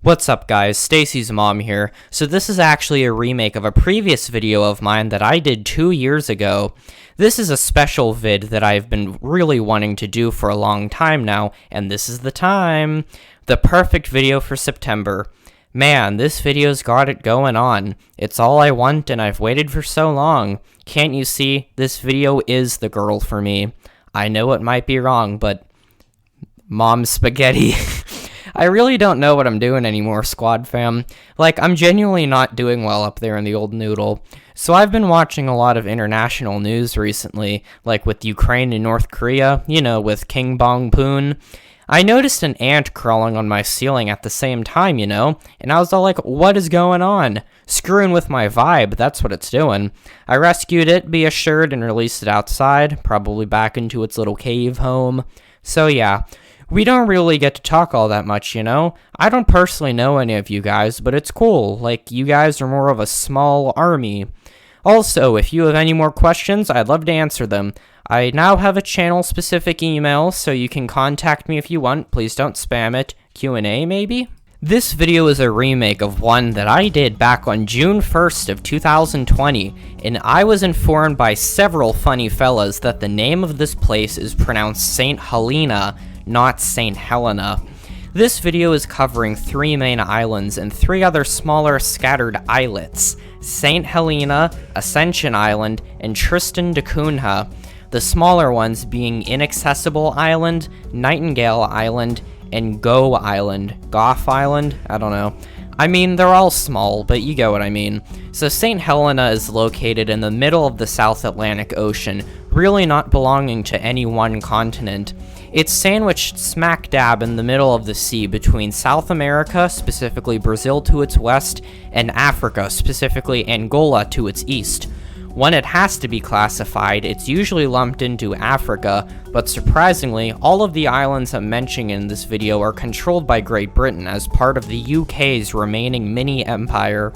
What's up guys, Stacy's mom here. So this is actually a remake of a previous video of mine that I did 2 years ago. This is a special vid that I've been really wanting to do for a long time now, and this is the time. The perfect video for September. Man, this video's got it going on. It's all I want and I've waited for so long. Can't you see? This video is the girl for me. I know it might be wrong, but mom spaghetti. I really don't know what I'm doing anymore, squad fam. Like, I'm genuinely not doing well up there in the old noodle. So I've been watching a lot of international news recently, like with Ukraine and North Korea, you know, with King Bong Poon. I noticed an ant crawling on my ceiling at the same time, you know, and I was all like, what is going on? Screwing with my vibe, that's what it's doing. I rescued it, be assured, and released it outside, probably back into its little cave home. So yeah. We don't really get to talk all that much, you know? I don't personally know any of you guys, but it's cool. Like, you guys are more of a small army. Also, if you have any more questions, I'd love to answer them. I now have a channel-specific email, so you can contact me if you want. Please don't spam it. Q&A, maybe? This video is a remake of one that I did back on June 1st of 2020, and I was informed by several funny fellas that the name of this place is pronounced St Helena, not St Helena. This video is covering 3 main islands and 3 other smaller scattered islets, St Helena, Ascension Island, and Tristan da Cunha, the smaller ones being Inaccessible Island, Nightingale Island, and Gough Island, I don't know. I mean, they're all small, but you get what I mean. So St Helena is located in the middle of the South Atlantic Ocean, really not belonging to any one continent. It's sandwiched smack dab in the middle of the sea between South America, specifically Brazil to its west, and Africa, specifically Angola to its east. When it has to be classified, it's usually lumped into Africa, but surprisingly, all of the islands I'm mentioning in this video are controlled by Great Britain as part of the UK's remaining mini-empire.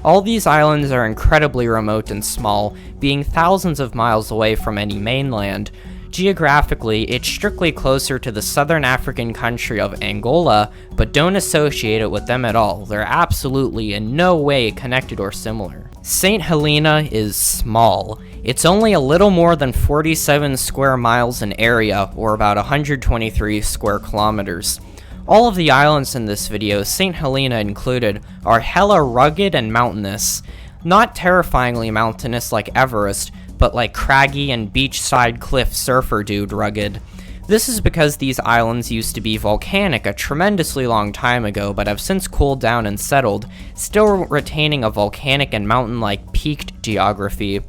All these islands are incredibly remote and small, being thousands of miles away from any mainland. Geographically, it's strictly closer to the southern African country of Angola, but don't associate it with them at all. They're absolutely in no way connected or similar. St Helena is small. It's only a little more than 47 square miles in area, or about 123 square kilometers. All of the islands in this video, St Helena included, are hella rugged and mountainous. Not terrifyingly mountainous like Everest, but like craggy and beachside cliff surfer dude rugged. This is because these islands used to be volcanic a tremendously long time ago, but have since cooled down and settled, still retaining a volcanic and mountain-like peaked geography.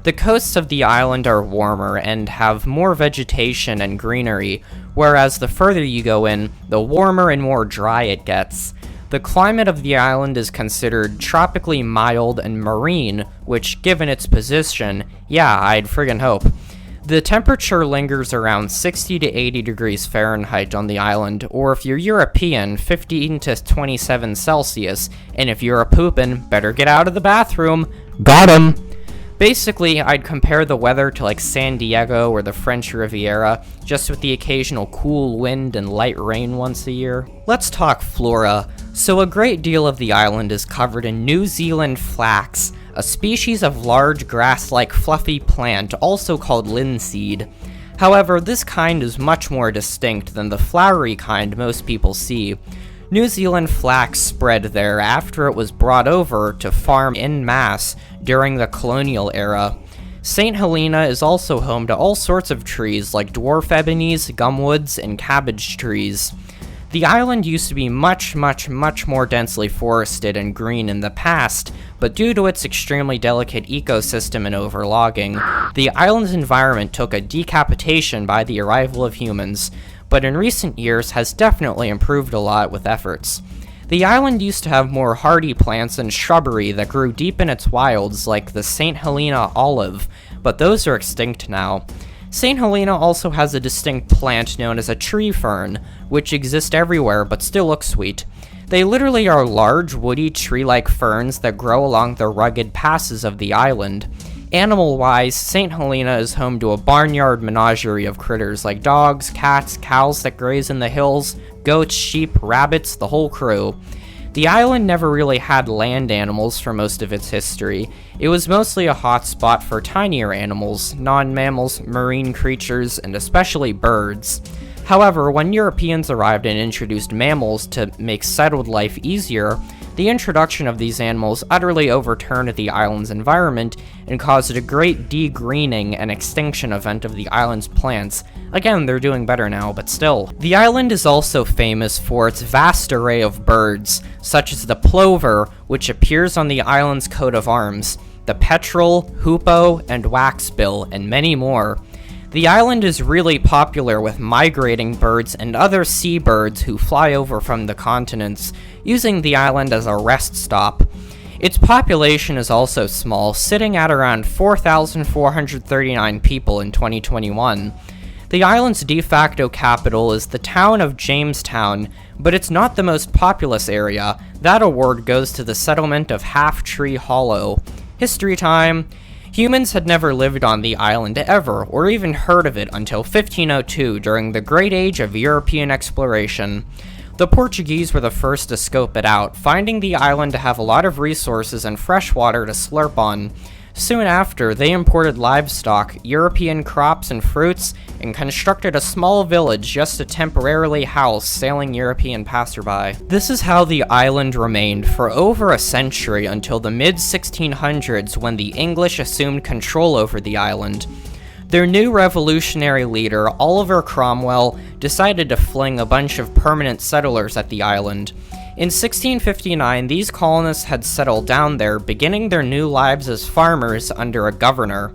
The coasts of the island are warmer and have more vegetation and greenery, whereas the further you go in, the warmer and more dry it gets. The climate of the island is considered tropically mild and marine, which, given its position, yeah, I'd friggin' hope. The temperature lingers around 60 to 80 degrees Fahrenheit on the island, or if you're European, 15 to 27 Celsius, and if you're a poopin', better get out of the bathroom. Got 'em! Basically, I'd compare the weather to like San Diego or the French Riviera, just with the occasional cool wind and light rain once a year. Let's talk flora. So a great deal of the island is covered in New Zealand flax, a species of large grass-like fluffy plant also called linseed. However, this kind is much more distinct than the flowery kind most people see. New Zealand flax spread there after it was brought over to farm en masse during the colonial era. St Helena is also home to all sorts of trees like dwarf ebonies, gumwoods, and cabbage trees. The island used to be much more densely forested and green in the past, but due to its extremely delicate ecosystem and overlogging, the island's environment took a decapitation by the arrival of humans, but in recent years has definitely improved a lot with efforts. The island used to have more hardy plants and shrubbery that grew deep in its wilds like the St Helena olive, but those are extinct now. St Helena also has a distinct plant known as a tree fern, which exist everywhere but still look sweet. They literally are large, woody, tree-like ferns that grow along the rugged passes of the island. Animal-wise, St Helena is home to a barnyard menagerie of critters like dogs, cats, cows that graze in the hills, goats, sheep, rabbits, the whole crew. The island never really had land animals for most of its history. It was mostly a hotspot for tinier animals, non-mammals, marine creatures, and especially birds. However, when Europeans arrived and introduced mammals to make settled life easier, the introduction of these animals utterly overturned the island's environment and caused a great degreening and extinction event of the island's plants. Again, they're doing better now, but still. The island is also famous for its vast array of birds, such as the plover, which appears on the island's coat of arms, the petrel, hoopoe, and waxbill, and many more. The island is really popular with migrating birds and other seabirds who fly over from the continents, using the island as a rest stop. Its population is also small, sitting at around 4,439 people in 2021. The island's de facto capital is the town of Jamestown, but it's not the most populous area. That award goes to the settlement of Half Tree Hollow. History time. Humans had never lived on the island ever, or even heard of it until 1502 during the Great Age of European exploration. The Portuguese were the first to scope it out, finding the island to have a lot of resources and fresh water to slurp on. Soon after, they imported livestock, European crops and fruits, and constructed a small village just to temporarily house sailing European passerby. This is how the island remained for over a century until the mid-1600s when the English assumed control over the island. Their new revolutionary leader, Oliver Cromwell, decided to fling a bunch of permanent settlers at the island. In 1659, these colonists had settled down there, beginning their new lives as farmers under a governor.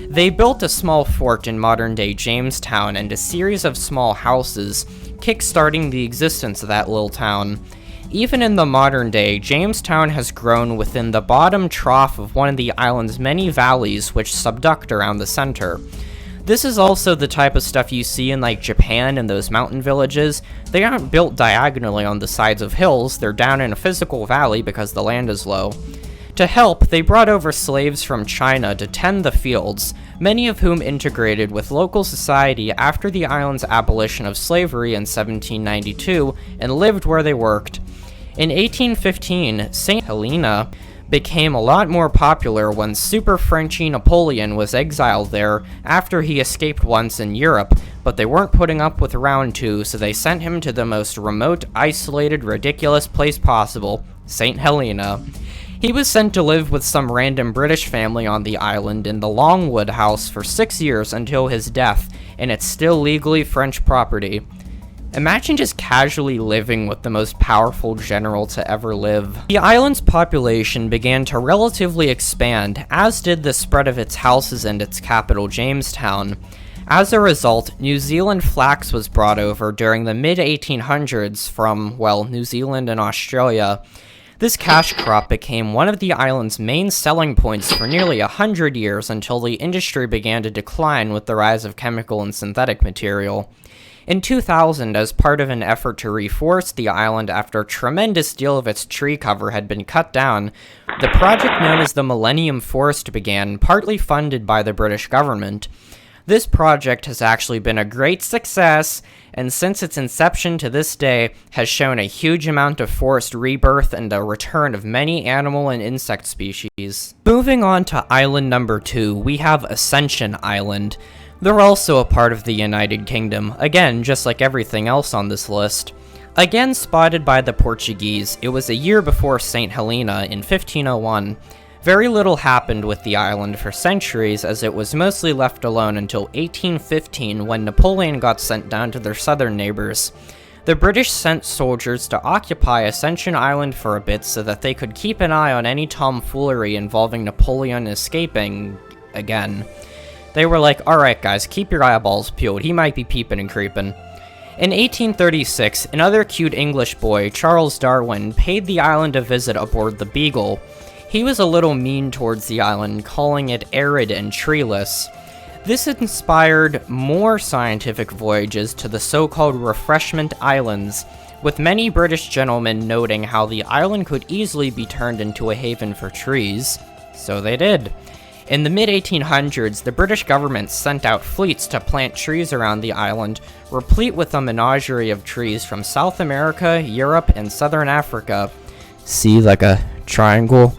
They built a small fort in modern-day Jamestown and a series of small houses, kick-starting the existence of that little town. Even in the modern day, Jamestown has grown within the bottom trough of one of the island's many valleys which subduct around the center. This is also the type of stuff you see in like Japan and those mountain villages. They aren't built diagonally on the sides of hills, they're down in a physical valley because the land is low. To help, they brought over slaves from China to tend the fields, many of whom integrated with local society after the island's abolition of slavery in 1792 and lived where they worked. In 1815, St Helena became a lot more popular when Super Frenchy Napoleon was exiled there after he escaped once in Europe, but they weren't putting up with round two, so they sent him to the most remote, isolated, ridiculous place possible, St Helena. He was sent to live with some random British family on the island in the Longwood House for 6 years until his death, and it's still legally French property. Imagine just casually living with the most powerful general to ever live. The island's population began to relatively expand, as did the spread of its houses and its capital, Jamestown. As a result, New Zealand flax was brought over during the mid-1800s from, well, New Zealand and Australia. This cash crop became one of the island's main selling points for nearly 100 years until the industry began to decline with the rise of chemical and synthetic material. In 2000, as part of an effort to reforest the island after a tremendous deal of its tree cover had been cut down, the project known as the Millennium Forest began, partly funded by the British government. This project has actually been a great success, and since its inception to this day, has shown a huge amount of forest rebirth and a return of many animal and insect species. Moving on to island number 2, we have Ascension Island. They're also a part of the United Kingdom, again, just like everything else on this list. Again spotted by the Portuguese, it was a year before St Helena in 1501. Very little happened with the island for centuries, as it was mostly left alone until 1815 when Napoleon got sent down to their southern neighbors. The British sent soldiers to occupy Ascension Island for a bit so that they could keep an eye on any tomfoolery involving Napoleon escaping again. They were like, alright guys, keep your eyeballs peeled, he might be peeping and creeping. In 1836, another cute English boy, Charles Darwin, paid the island a visit aboard the Beagle. He was a little mean towards the island, calling it arid and treeless. This inspired more scientific voyages to the so-called Refreshment Islands, with many British gentlemen noting how the island could easily be turned into a haven for trees. So they did. In the mid-1800s, the British government sent out fleets to plant trees around the island, replete with a menagerie of trees from South America, Europe, and Southern Africa. See, like a triangle?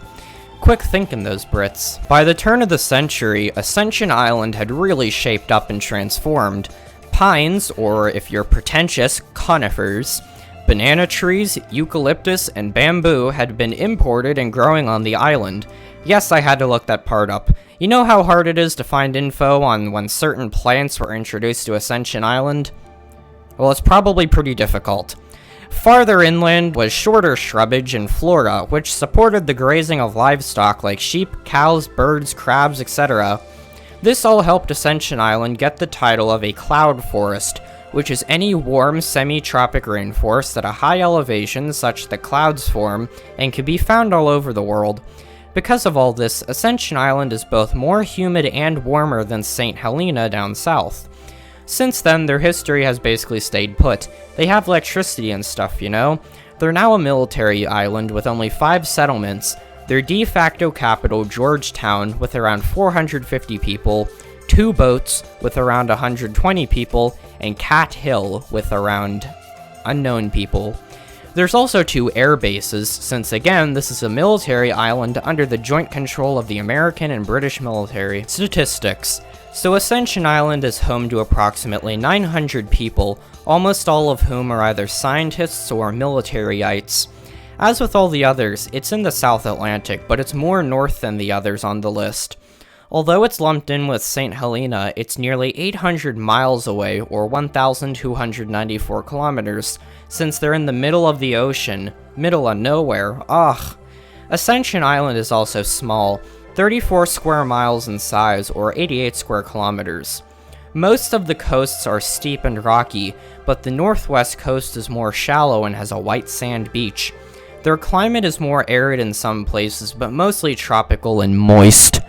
Quick thinking, those Brits. By the turn of the century, Ascension Island had really shaped up and transformed. Pines, or if you're pretentious, conifers, banana trees, eucalyptus, and bamboo had been imported and growing on the island. Yes, I had to look that part up. You know how hard it is to find info on when certain plants were introduced to Ascension Island? Well, it's probably pretty difficult. Farther inland was shorter shrubage and flora, which supported the grazing of livestock like sheep, cows, birds, crabs, etc. This all helped Ascension Island get the title of a cloud forest, which is any warm semi-tropic rainforest at a high elevation such that clouds form and can be found all over the world. Because of all this, Ascension Island is both more humid and warmer than St Helena down south. Since then, their history has basically stayed put. They have electricity and stuff, you know? They're now a military island with only 5 settlements, their de facto capital, Georgetown, with around 450 people, 2 boats with around 120 people, and Cat Hill with around unknown people. There's also 2 air bases, since again, this is a military island under the joint control of the American and British military. Statistics. So Ascension Island is home to approximately 900 people, almost all of whom are either scientists or militaryites. As with all the others, it's in the South Atlantic, but it's more north than the others on the list. Although it's lumped in with St Helena, it's nearly 800 miles away, or 1,294 kilometers, since they're in the middle of the ocean, middle of nowhere, ugh. Ascension Island is also small, 34 square miles in size, or 88 square kilometers. Most of the coasts are steep and rocky, but the northwest coast is more shallow and has a white sand beach. Their climate is more arid in some places, but mostly tropical and moist.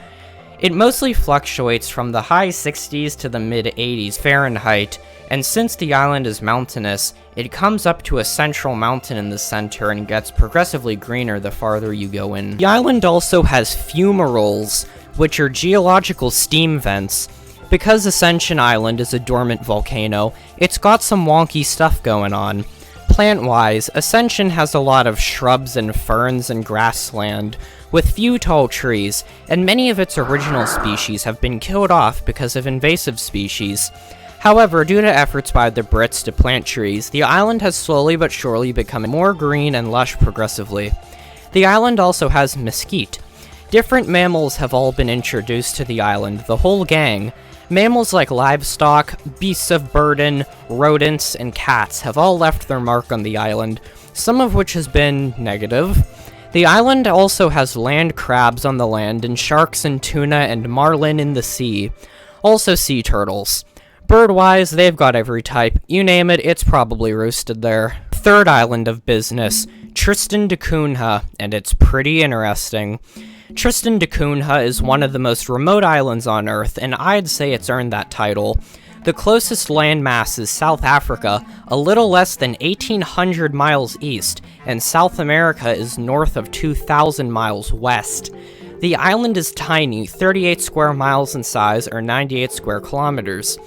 It mostly fluctuates from the high 60s to the mid 80s Fahrenheit, and since the island is mountainous, it comes up to a central mountain in the center and gets progressively greener the farther you go in. The island also has fumaroles, which are geological steam vents. Because Ascension Island is a dormant volcano, it's got some wonky stuff going on. Plant-wise, Ascension has a lot of shrubs and ferns and grassland, with few tall trees, and many of its original species have been killed off because of invasive species. However, due to efforts by the Brits to plant trees, the island has slowly but surely become more green and lush progressively. The island also has mesquite. Different mammals have all been introduced to the island, the whole gang. Mammals like livestock, beasts of burden, rodents, and cats have all left their mark on the island, some of which has been negative. The island also has land crabs on the land and sharks and tuna and marlin in the sea. Also sea turtles. Bird-wise, they've got every type. You name it, it's probably roosted there. Third island of business, Tristan da Cunha, and it's pretty interesting. Tristan da Cunha is one of the most remote islands on Earth, and I'd say it's earned that title. The closest landmass is South Africa, a little less than 1,800 miles east, and South America is north of 2,000 miles west. The island is tiny, 38 square miles in size, or 98 square kilometers.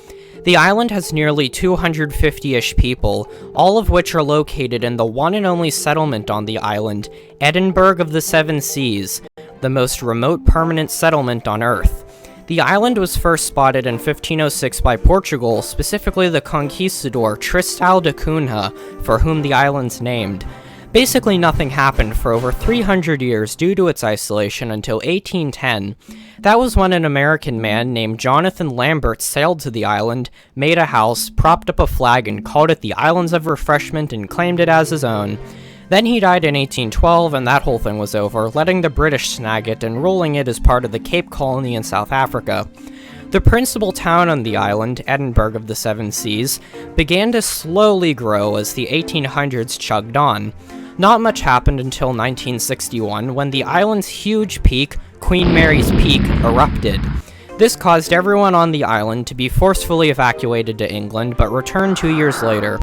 The island has nearly 250-ish people, all of which are located in the one and only settlement on the island, Edinburgh of the Seven Seas, the most remote permanent settlement on Earth. The island was first spotted in 1506 by Portugal, specifically the conquistador Tristan da Cunha, for whom the island's named. Basically nothing happened for over 300 years due to its isolation until 1810. That was when an American man named Jonathan Lambert sailed to the island, made a house, propped up a flag, and called it the Islands of Refreshment and claimed it as his own. Then he died in 1812 and that whole thing was over, letting the British snag it and ruling it as part of the Cape Colony in South Africa. The principal town on the island, Edinburgh of the Seven Seas, began to slowly grow as the 1800s chugged on. Not much happened until 1961, when the island's huge peak, Queen Mary's Peak, erupted. This caused everyone on the island to be forcefully evacuated to England, but returned 2 years later.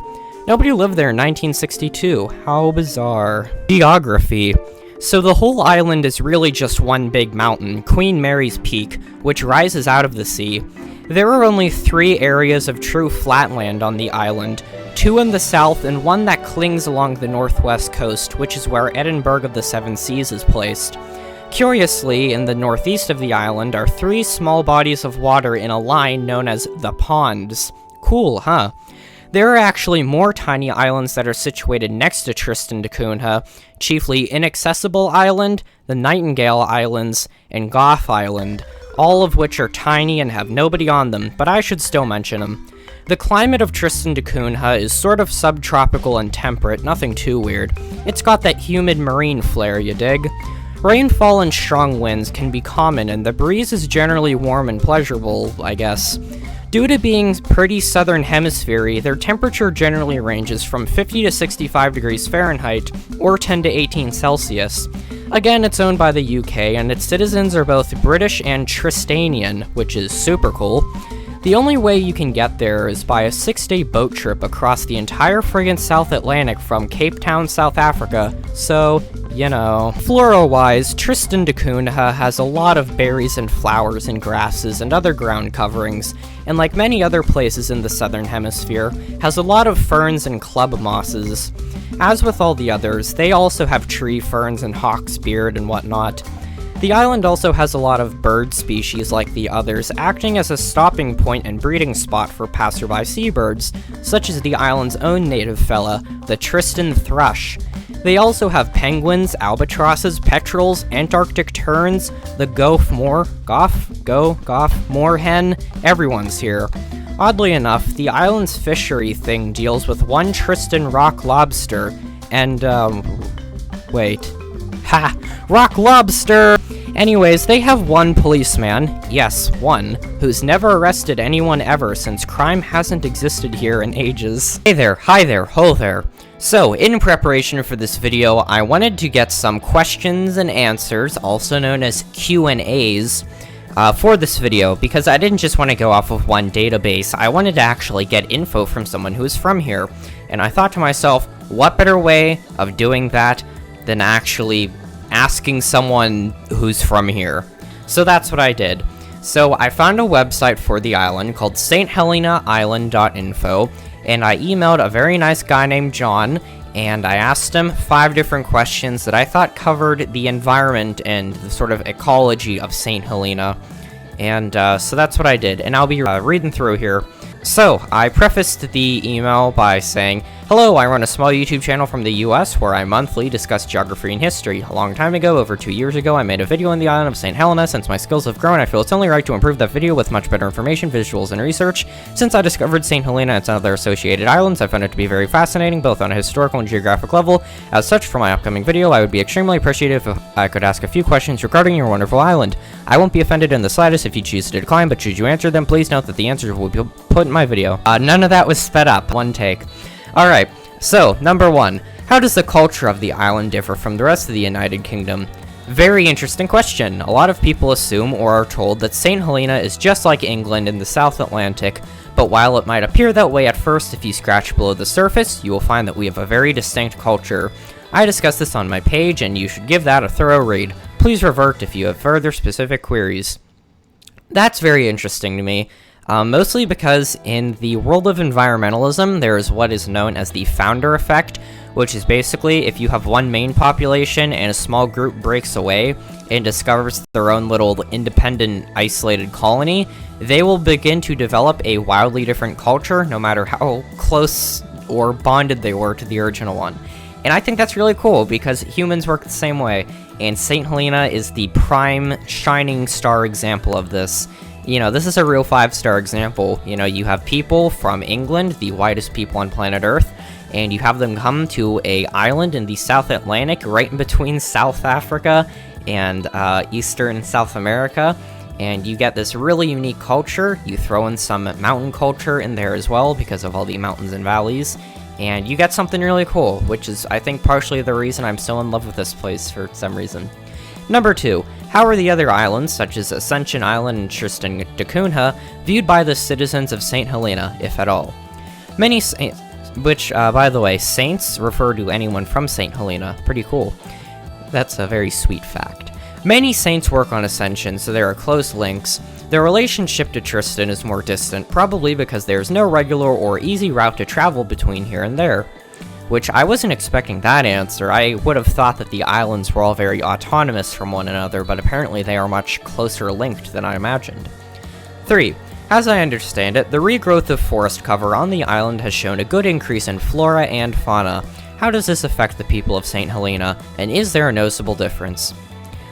Nobody lived there in 1962. How bizarre. Geography. So the whole island is really just one big mountain, Queen Mary's Peak, which rises out of the sea. There are only 3 areas of true flatland on the island. 2 in the south, and 1 that clings along the northwest coast, which is where Edinburgh of the Seven Seas is placed. Curiously, in the northeast of the island are 3 small bodies of water in a line known as the Ponds. Cool, huh? There are actually more tiny islands that are situated next to Tristan da Cunha, chiefly Inaccessible Island, the Nightingale Islands, and Gough Island, all of which are tiny and have nobody on them, but I should still mention them. The climate of Tristan da Cunha is sort of subtropical and temperate, nothing too weird. It's got that humid marine flair, you dig? Rainfall and strong winds can be common, and the breeze is generally warm and pleasurable, I guess. Due to being pretty southern hemisphere, their temperature generally ranges from 50 to 65 degrees Fahrenheit, or 10 to 18 Celsius. Again, it's owned by the UK, and its citizens are both British and Tristanian, which is super cool. The only way you can get there is by a 6-day boat trip across the entire friggin' South Atlantic from Cape Town, South Africa, so, you know. Flora-wise, Tristan da Cunha has a lot of berries and flowers and grasses and other ground coverings, and like many other places in the southern hemisphere, has a lot of ferns and club mosses. As with all the others, they also have tree ferns and hawksbeard and whatnot. The island also has a lot of bird species like the others, acting as a stopping point and breeding spot for passerby seabirds, such as the island's own native fella, the Tristan thrush. They also have penguins, albatrosses, petrels, Antarctic terns, the Gough moorhen, everyone's here. Oddly enough, the island's fishery thing deals with 1 Tristan rock lobster, and, rock lobster! Anyways, they have 1 policeman, yes, 1, who's never arrested anyone ever since crime hasn't existed here in ages. Hey there, hi there, ho there. So, in preparation for this video, I wanted to get some questions and answers, also known as Q&As, for this video, because I didn't just want to go off of one database, I wanted to actually get info from someone who's from here. And I thought to myself, what better way of doing that than actually asking someone who's from here? So that's what I did. So I found a website for the island called St Helena Island.info, and I emailed a very nice guy named John, and I asked him 5 different questions that I thought covered the environment and the sort of ecology of St Helena. And so that's what I did, and I'll be reading through here. So, I prefaced the email by saying, "Hello, I run a small YouTube channel from the US where I monthly discuss geography and history. A long time ago, over 2 years ago, I made a video on the island of St. Helena. Since my skills have grown, I feel it's only right to improve that video with much better information, visuals, and research. Since I discovered St. Helena and some other associated islands, I found it to be very fascinating, both on a historical and geographic level. As such, for my upcoming video, I would be extremely appreciative if I could ask a few questions regarding your wonderful island. I won't be offended in the slightest if you choose to decline, but should you answer them, please note that the answers will be put in my video." None of that was sped up. One take. Alright, so, number 1. How does the culture of the island differ from the rest of the United Kingdom? Very interesting question. A lot of people assume or are told that St. Helena is just like England in the South Atlantic, but while it might appear that way at first, if you scratch below the surface, you will find that we have a very distinct culture. I discuss this on my page, and you should give that a thorough read. Please revert if you have further specific queries. That's very interesting to me. Mostly because in the world of environmentalism, there is what is known as the founder effect, which is basically if you have one main population and a small group breaks away and discovers their own little independent, isolated colony, they will begin to develop a wildly different culture, no matter how close or bonded they were to the original one. And I think that's really cool, because humans work the same way, and St. Helena is the prime, shining star example of this. You know, this is a real 5-star example. You know, you have people from England, the whitest people on planet Earth, and you have them come to a island in the South Atlantic, right in between South Africa and Eastern South America, and you get this really unique culture. You throw in some mountain culture in there as well, because of all the mountains and valleys, and you get something really cool, which is, I think, partially the reason I'm so in love with this place for some reason. Number 2. How are the other islands, such as Ascension Island and Tristan da Cunha, viewed by the citizens of St. Helena, if at all? Many saints, which, by the way, saints refer to anyone from St. Helena. Pretty cool. That's a very sweet fact. Many saints work on Ascension, so there are close links. The relationship to Tristan is more distant, probably because there's no regular or easy route to travel between here and there. Which I wasn't expecting that answer. I would have thought that the islands were all very autonomous from one another, but apparently they are much closer linked than I imagined. 3. As I understand it, the regrowth of forest cover on the island has shown a good increase in flora and fauna. How does this affect the people of St. Helena, and is there a noticeable difference?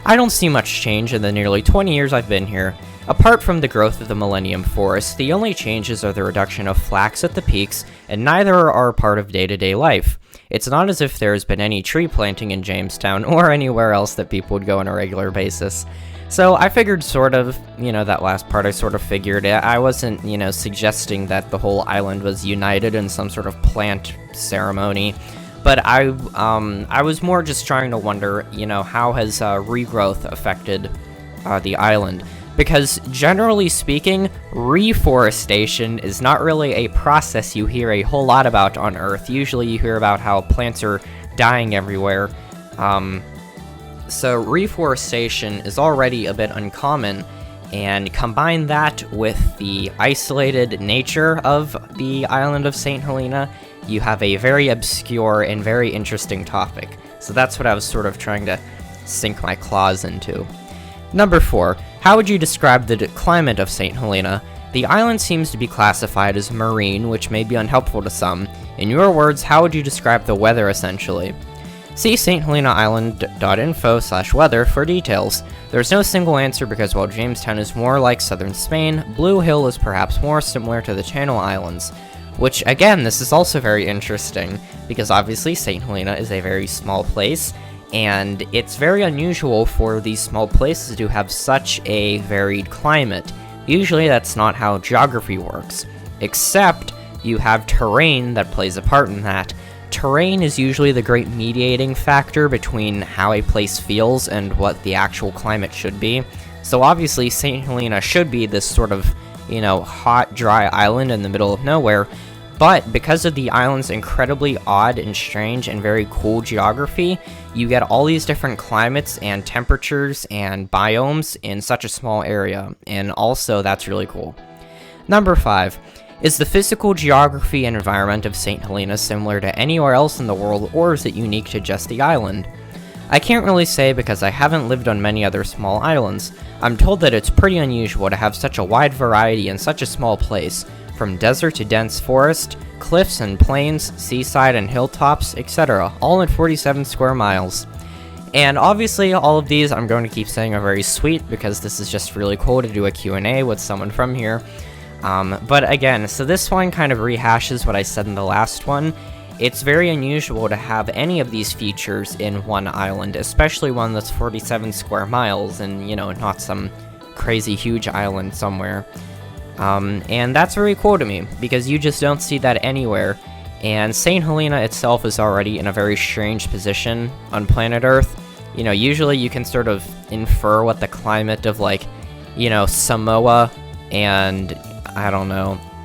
I don't see much change in the nearly 20 years I've been here. Apart from the growth of the Millennium Forest, the only changes are the reduction of flax at the peaks, and neither are part of day-to-day life. It's not as if there has been any tree planting in Jamestown or anywhere else that people would go on a regular basis. So I figured that last part I sort of figured. I wasn't, suggesting that the whole island was united in some sort of plant ceremony. But I was more just trying to wonder, how has regrowth affected the island? Because generally speaking, reforestation is not really a process you hear a whole lot about on Earth. Usually you hear about how plants are dying everywhere. So reforestation is already a bit uncommon, and combine that with the isolated nature of the island of St. Helena, you have a very obscure and very interesting topic. So that's what I was sort of trying to sink my claws into. Number 4. How would you describe the climate of St. Helena? The island seems to be classified as marine, which may be unhelpful to some. In your words, how would you describe the weather essentially? See stHelenaisland.info/weather for details. There's no single answer because while Jamestown is more like southern Spain, Blue Hill is perhaps more similar to the Channel Islands. Which, again, this is also very interesting, because obviously St. Helena is a very small place, and it's very unusual for these small places to have such a varied climate. Usually that's not how geography works, except you have terrain that plays a part in that. Terrain is usually the great mediating factor between how a place feels and what the actual climate should be. So obviously St. Helena should be this sort of, hot, dry island in the middle of nowhere, but because of the island's incredibly odd and strange and very cool geography, you get all these different climates and temperatures and biomes in such a small area, and also that's really cool. Number 5. Is the physical geography and environment of St. Helena similar to anywhere else in the world, or is it unique to just the island? I can't really say because I haven't lived on many other small islands. I'm told that it's pretty unusual to have such a wide variety in such a small place, from desert to dense forest, cliffs and plains, seaside and hilltops, etc., all in 47 square miles. And obviously all of these I'm going to keep saying are very sweet because this is just really cool to do a Q&A with someone from here. But again, so this one kind of rehashes what I said in the last one. It's very unusual to have any of these features in one island, especially one that's 47 square miles and, not some crazy huge island somewhere. And that's very cool to me, because you just don't see that anywhere, and St. Helena itself is already in a very strange position on planet Earth. Usually you can sort of infer what the climate of, Samoa and,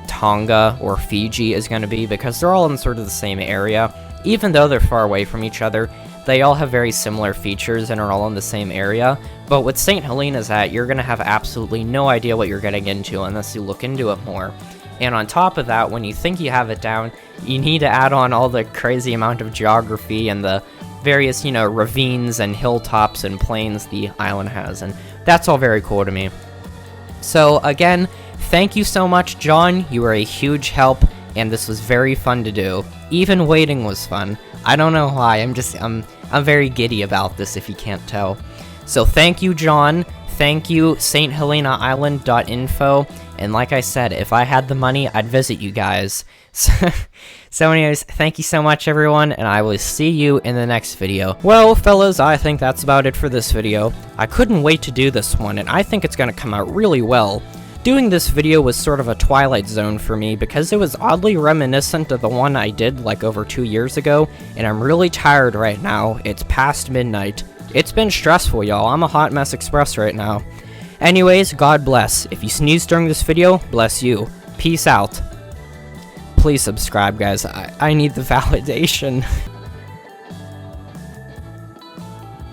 Tonga or Fiji is going to be, because they're all in sort of the same area. Even though they're far away from each other, they all have very similar features and are all in the same area. But with St. Helena's you're going to have absolutely no idea what you're getting into unless you look into it more. And on top of that, when you think you have it down, you need to add on all the crazy amount of geography and the various, ravines and hilltops and plains the island has. And that's all very cool to me. So again, thank you so much, John. You were a huge help, and this was very fun to do. Even waiting was fun. I don't know why, I'm very giddy about this if you can't tell. So thank you, John. Thank you, stHelenaisland.info. And like I said, if I had the money, I'd visit you guys. So anyways, thank you so much, everyone, and I will see you in the next video. Well, fellas, I think that's about it for this video. I couldn't wait to do this one, and I think it's gonna come out really well. Doing this video was sort of a Twilight Zone for me because it was oddly reminiscent of the one I did like over 2 years ago, and I'm really tired right now. It's past midnight. It's been stressful, y'all. I'm a hot mess express right now. Anyways, God bless. If you sneeze during this video, bless you. Peace out. Please subscribe, guys. I need the validation.